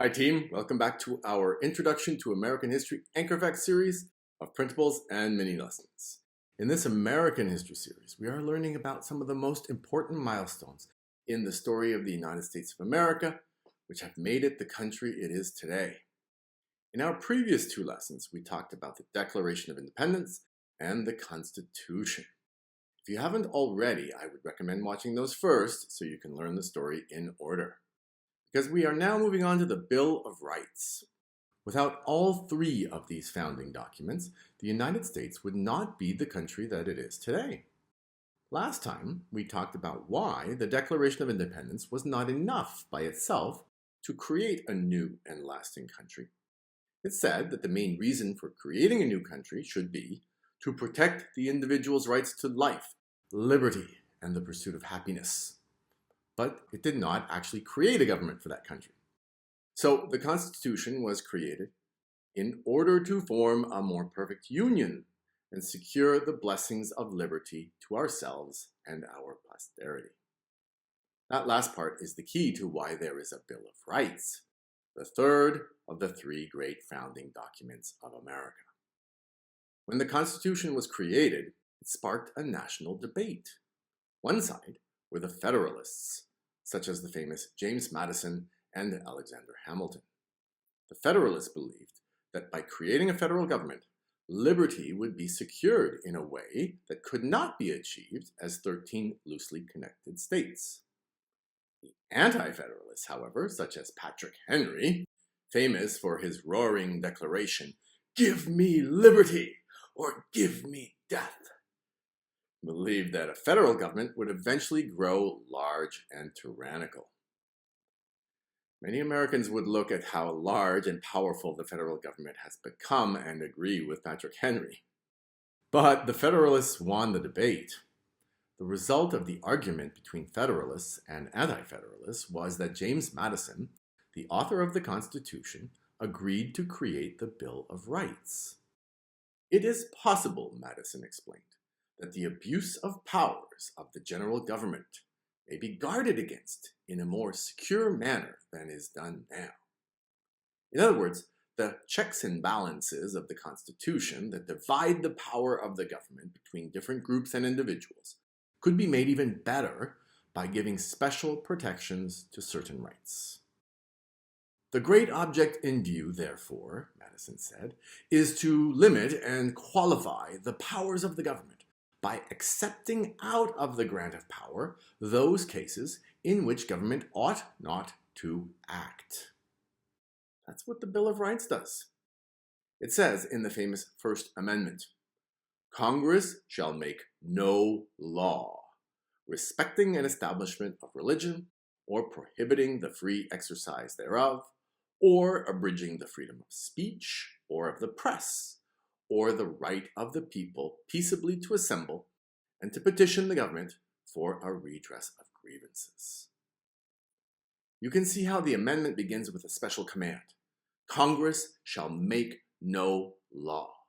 Hi team, welcome back to our Introduction to American History Anchor Fact series of printables and mini lessons. In this American history series, we are learning about some of the most important milestones in the story of the United States of America, which have made it the country it is today. In our previous two lessons, we talked about the Declaration of Independence and the Constitution. If you haven't already, I would recommend watching those first so you can learn the story in order. Because we are now moving on to the Bill of Rights. Without all three of these founding documents, the United States would not be the country that it is today. Last time, we talked about why the Declaration of Independence was not enough by itself to create a new and lasting country. It said that the main reason for creating a new country should be to protect the individual's rights to life, liberty, and the pursuit of happiness. But it did not actually create a government for that country. So the Constitution was created in order to form a more perfect union and secure the blessings of liberty to ourselves and our posterity. That last part is the key to why there is a Bill of Rights, the third of the three great founding documents of America. When the Constitution was created, it sparked a national debate. One side were the Federalists, such as the famous James Madison and Alexander Hamilton. The Federalists believed that by creating a federal government, liberty would be secured in a way that could not be achieved as 13 loosely connected states. The Anti-Federalists, however, such as Patrick Henry, famous for his roaring declaration, "Give me liberty or give me death," believed that a federal government would eventually grow large and tyrannical. Many Americans would look at how large and powerful the federal government has become and agree with Patrick Henry. But the Federalists won the debate. The result of the argument between Federalists and Anti-Federalists was that James Madison, the author of the Constitution, agreed to create the Bill of Rights. "It is possible," Madison explained, "that the abuse of powers of the general government may be guarded against in a more secure manner than is done now." In other words, the checks and balances of the Constitution that divide the power of the government between different groups and individuals could be made even better by giving special protections to certain rights. "The great object in view, therefore," Madison said, "is to limit and qualify the powers of the government by accepting out of the grant of power those cases in which government ought not to act." That's what the Bill of Rights does. It says in the famous First Amendment, "Congress shall make no law respecting an establishment of religion or prohibiting the free exercise thereof, or abridging the freedom of speech or of the press, or the right of the people peaceably to assemble and to petition the government for a redress of grievances." You can see how the amendment begins with a special command. Congress shall make no law.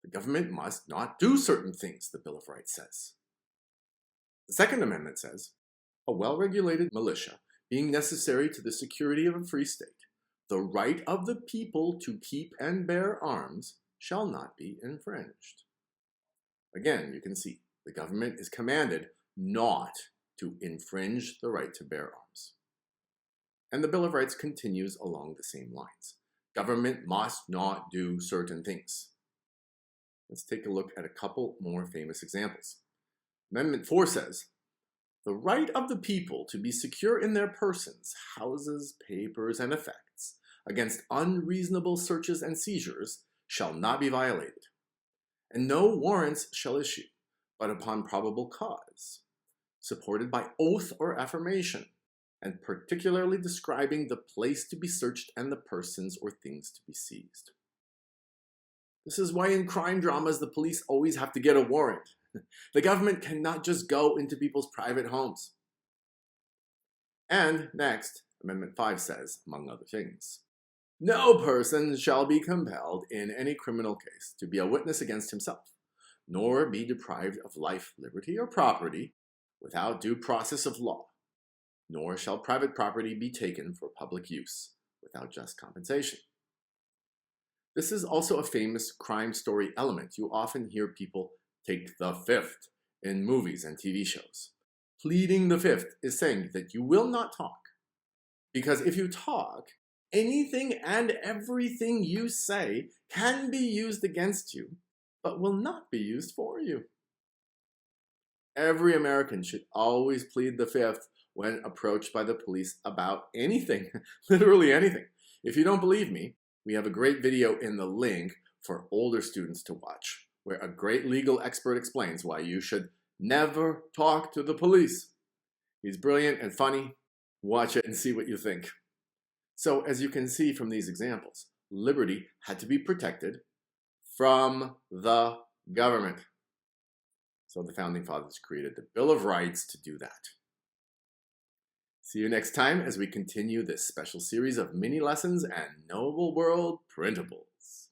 The government must not do certain things, the Bill of Rights says. The Second Amendment says, a well-regulated militia being necessary to the security of a free state, the right of the people to keep and bear arms shall not be infringed. Again, you can see the government is commanded not to infringe the right to bear arms. And the Bill of Rights continues along the same lines. Government must not do certain things. Let's take a look at a couple more famous examples. Amendment 4 says, the right of the people to be secure in their persons, houses, papers, and effects against unreasonable searches and seizures shall not be violated, and no warrants shall issue, but upon probable cause, supported by oath or affirmation, and particularly describing the place to be searched and the persons or things to be seized. This is why in crime dramas the police always have to get a warrant. The government cannot just go into people's private homes. And next, Amendment 5 says, among other things, no person shall be compelled in any criminal case to be a witness against himself, nor be deprived of life, liberty, or property without due process of law, nor shall private property be taken for public use without just compensation. This is also a famous crime story element. You often hear people take the fifth in movies and TV shows. Pleading the fifth is saying that you will not talk, because if you talk, anything and everything you say can be used against you, but will not be used for you. Every American should always plead the fifth when approached by the police about anything, literally anything. If you don't believe me, we have a great video in the link for older students to watch, where a great legal expert explains why you should never talk to the police. He's brilliant and funny. Watch it and see what you think. So as you can see from these examples, liberty had to be protected from the government. So the Founding Fathers created the Bill of Rights to do that. See you next time as we continue this special series of mini lessons and Noble World Printables.